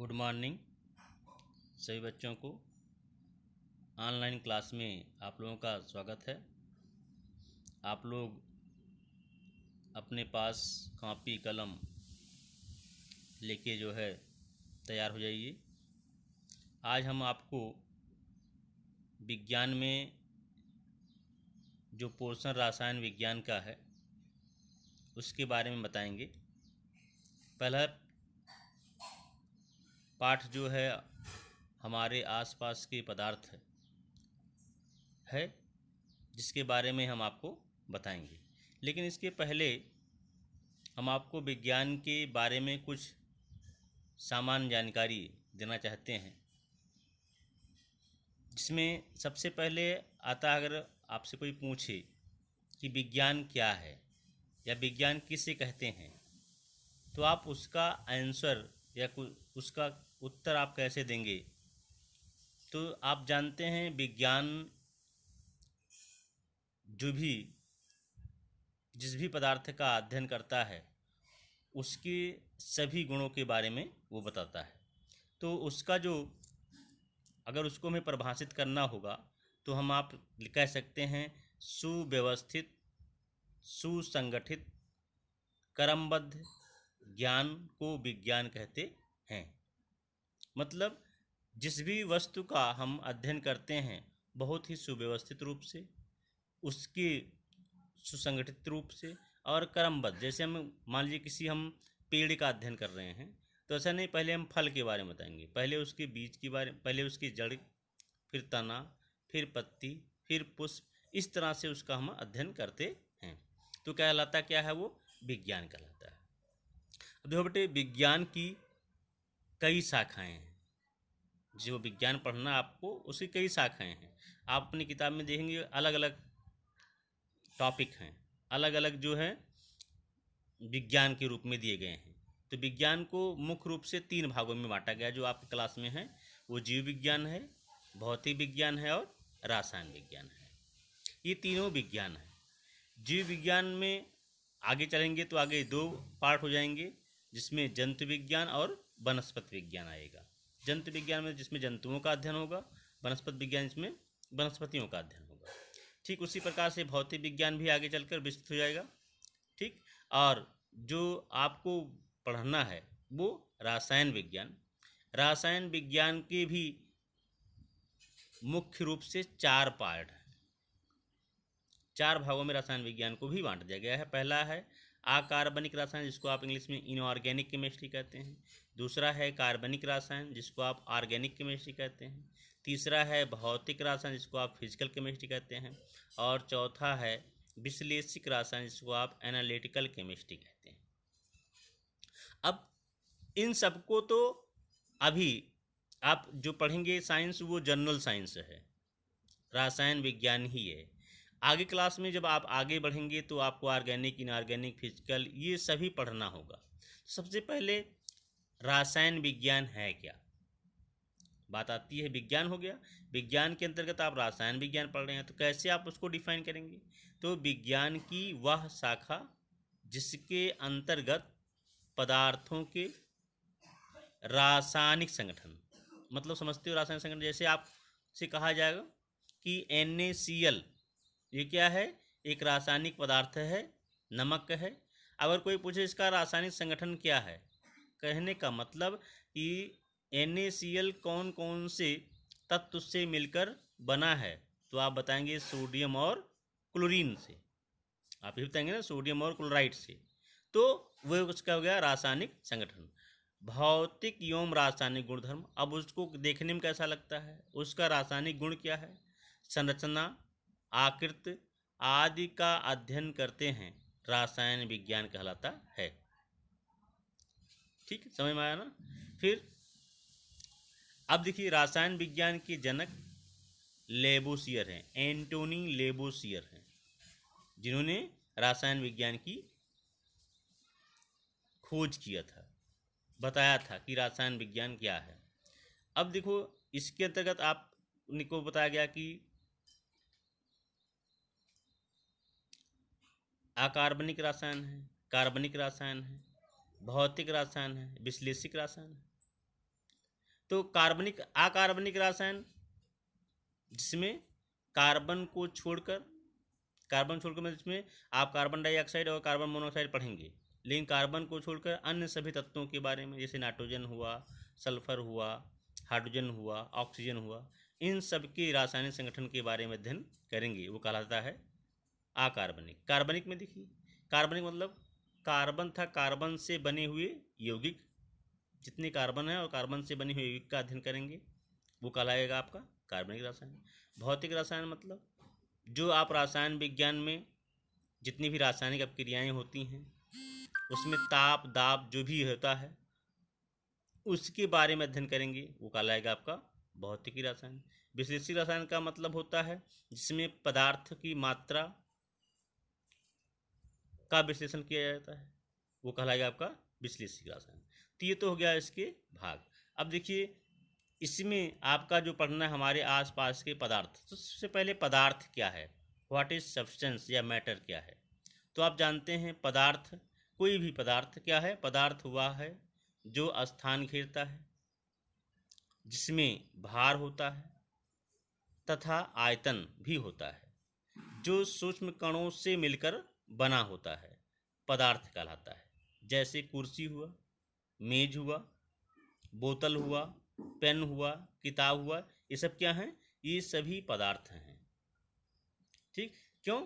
Good morning सभी बच्चों को। ऑनलाइन क्लास में आप लोगों का स्वागत है। आप लोग अपने पास कॉपी कलम लेके जो है तैयार हो जाइए। आज हम आपको विज्ञान में जो पोर्शन रसायन विज्ञान का है उसके बारे में बताएंगे। पहला पाठ जो है हमारे आसपास के पदार्थ है जिसके बारे में हम आपको बताएंगे। लेकिन इसके पहले हम आपको विज्ञान के बारे में कुछ सामान्य जानकारी देना चाहते हैं, जिसमें सबसे पहले आता है, अगर आपसे कोई पूछे कि विज्ञान क्या है या विज्ञान किसे कहते हैं, तो आप उसका आंसर या उसका उत्तर आप कैसे देंगे। तो आप जानते हैं विज्ञान जिस भी पदार्थ का अध्ययन करता है उसके सभी गुणों के बारे में वो बताता है। तो उसका जो अगर उसको हमें परिभाषित करना होगा तो हम आप कह सकते हैं सुव्यवस्थित, सुसंगठित, क्रमबद्ध ज्ञान को विज्ञान कहते हैं। मतलब जिस भी वस्तु का हम अध्ययन करते हैं बहुत ही सुव्यवस्थित रूप से, उसके सुसंगठित रूप से और क्रमबद्ध। जैसे हम मान लीजिए किसी हम पेड़ का अध्ययन कर रहे हैं तो ऐसा नहीं, पहले हम फल के बारे में बताएंगे, पहले उसके बीज के बारे में, पहले उसकी जड़, फिर तना, फिर पत्ती, फिर पुष्प, इस तरह से उसका हम अध्ययन करते हैं। तो कहलाता क्या है, वो विज्ञान कहलाता है। अब देखो बेटे, विज्ञान की कई शाखाएं हैं। जो विज्ञान पढ़ना आपको उसकी कई शाखाएं हैं। आप अपनी किताब में देखेंगे अलग अलग टॉपिक हैं, अलग अलग जो है विज्ञान के रूप में दिए गए हैं। तो विज्ञान को मुख्य रूप से 3 भागों में बांटा गया। जो आपकी क्लास में है वो जीव विज्ञान है, भौतिक विज्ञान है और रसायन विज्ञान है। ये तीनों विज्ञान है। जीव विज्ञान में आगे चलेंगे तो आगे 2 पार्ट हो जाएंगे, जिसमें जंतु विज्ञान और वनस्पति विज्ञान आएगा। जंतु विज्ञान में जिसमें जंतुओं का अध्ययन होगा, वनस्पति विज्ञान इसमें वनस्पतियों का अध्ययन होगा। ठीक उसी प्रकार से भौतिक विज्ञान भी आगे चलकर विस्तृत हो जाएगा। ठीक, और जो आपको पढ़ना है वो रसायन विज्ञान। रसायन विज्ञान के भी मुख्य रूप से 4 पार्ट हैं। 4 भागों में रसायन विज्ञान को भी बांट दिया गया है। पहला है अकार्बनिक रसायन, जिसको आप इंग्लिश में इनऑर्गेनिक केमिस्ट्री कहते हैं। दूसरा है कार्बनिक रसायन, जिसको आप ऑर्गेनिक केमिस्ट्री कहते हैं। तीसरा है भौतिक रसायन, जिसको आप फिजिकल केमिस्ट्री कहते हैं। और चौथा है विश्लेषिक रसायन, जिसको आप एनालिटिकल केमिस्ट्री कहते हैं। अब इन सबको तो अभी आप जो पढ़ेंगे साइंस वो जनरल साइंस है, रसायन विज्ञान ही है। आगे क्लास में जब आप आगे बढ़ेंगे तो आपको ऑर्गेनिक, इनऑर्गेनिक, फिजिकल ये सभी पढ़ना होगा। सबसे पहले रसायन विज्ञान है क्या, बात आती है। विज्ञान हो गया, विज्ञान के अंतर्गत आप रसायन विज्ञान पढ़ रहे हैं, तो कैसे आप उसको डिफाइन करेंगे। तो विज्ञान की वह शाखा जिसके अंतर्गत पदार्थों के रासायनिक संगठन, मतलब समझते हो रासायनिक संगठन, जैसे आपसे कहा जाएगा कि NaCl ये क्या है, एक रासायनिक पदार्थ है, नमक है। अगर कोई पूछे इसका रासायनिक संगठन क्या है, कहने का मतलब कि NaCl कौन कौन से तत्व से मिलकर बना है, तो आप बताएंगे सोडियम और क्लोरीन से। आप ये बताएंगे ना, सोडियम और क्लोराइड से। तो वो उसका हो गया रासायनिक संगठन। भौतिक एवं रासायनिक गुणधर्म, अब उसको देखने में कैसा लगता है, उसका रासायनिक गुण क्या है, संरचना, आकृति आदि का अध्ययन करते हैं, रसायन विज्ञान कहलाता है। ठीक, समझ में आया ना। फिर अब देखिए, रसायन विज्ञान के जनक लेबोसियर हैं, एंटोनी लेबोसियर हैं, जिन्होंने रसायन विज्ञान की खोज किया था, बताया था कि रसायन विज्ञान क्या है। अब देखो, इसके अंतर्गत आपको बताया गया कि अकार्बनिक रसायन है, कार्बनिक रसायन है, भौतिक रसायन है, विश्लेषिक रसायन है। तो कार्बनिक अकार्बनिक रासायन जिसमें कार्बन छोड़कर मतलब इसमें आप कार्बन डाइऑक्साइड और कार्बन मोनोऑक्साइड पढ़ेंगे, लेकिन कार्बन को छोड़कर अन्य सभी तत्वों के बारे में, जैसे नाइट्रोजन हुआ, सल्फर हुआ, हाइड्रोजन हुआ, ऑक्सीजन हुआ, इन सब के रासायनिक संगठन के बारे में अध्ययन करेंगे, वो कहलाता है अकार्बनिक। कार्बनिक में देखिए, कार्बनिक मतलब कार्बन था, कार्बन से बने हुए यौगिक, जितने कार्बन है और कार्बन से बने हुए यौगिक का अध्ययन करेंगे, वो कहलाएगा आपका कार्बनिक रसायन। भौतिक रसायन मतलब जो आप रसायन विज्ञान में जितनी भी रासायनिक अपक्रियाएँ होती हैं उसमें ताप दाब जो भी होता है उसके बारे में अध्ययन करेंगे, वो कहलाएगा आपका भौतिकी रसायन। विश्लेषी रसायन का मतलब होता है जिसमें पदार्थ की मात्रा का विश्लेषण किया जाता है, वो कहलाएगा आपका विश्लेषी रसायन। तो ये तो हो गया इसके भाग। अब देखिए इसमें आपका जो पढ़ना है हमारे आसपास के पदार्थ, तो सबसे पहले पदार्थ क्या है, व्हाट इज सब्सटेंस या मैटर क्या है। तो आप जानते हैं पदार्थ, कोई भी पदार्थ क्या है, पदार्थ हुआ है जो स्थान घेरता है, जिसमें भार होता है तथा आयतन भी होता है, जो सूक्ष्म कणों से मिलकर बना होता है, पदार्थ कहलाता है। जैसे कुर्सी हुआ, मेज हुआ, बोतल हुआ, पेन हुआ, किताब हुआ, ये सब क्या हैं, ये सभी पदार्थ हैं। ठीक, क्यों,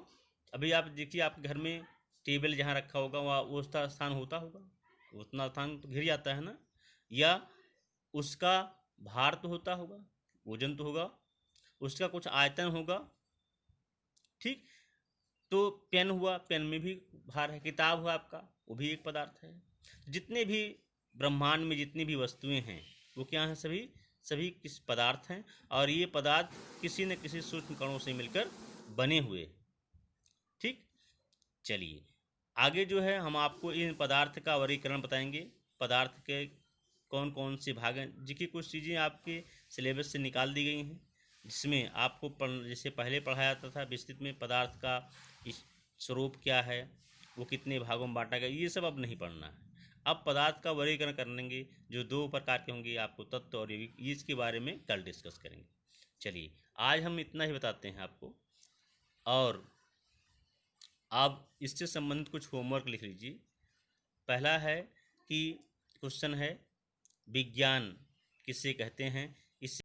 अभी आप देखिए आपके घर में टेबल जहाँ रखा होगा वहाँ वो उसका स्थान होता होगा, उतना स्थान तो घिर जाता है ना, या उसका भार तो होता होगा, वजन तो होगा, उसका कुछ आयतन होगा। ठीक, तो पेन हुआ, पेन में भी भार है, किताब हुआ आपका, वो भी एक पदार्थ है। जितने भी ब्रह्मांड में जितनी भी वस्तुएं हैं वो क्या हैं, सभी सभी किस पदार्थ हैं, और ये पदार्थ किसी न किसी सूक्ष्म कणों से मिलकर बने हुए। ठीक, चलिए आगे जो है हम आपको इन पदार्थ का वर्गीकरण बताएंगे, पदार्थ के कौन कौन से भाग हैं, जिनकी कुछ चीज़ें आपके सिलेबस से निकाल दी गई हैं, जिसमें आपको जैसे पहले पढ़ाया जाता था विस्तृत में पदार्थ का स्वरूप क्या है, वो कितने भागों में बांटा गया, ये सब अब नहीं पढ़ना है। अब पदार्थ का वर्गीकरण करेंगे, जो दो प्रकार के होंगे, आपको तत्व और यौगिक, इसके बारे में कल डिस्कस करेंगे। चलिए आज हम इतना ही बताते हैं आपको, और आप इससे संबंधित कुछ होमवर्क लिख लीजिए। पहला है कि क्वेश्चन है विज्ञान किसे कहते हैं,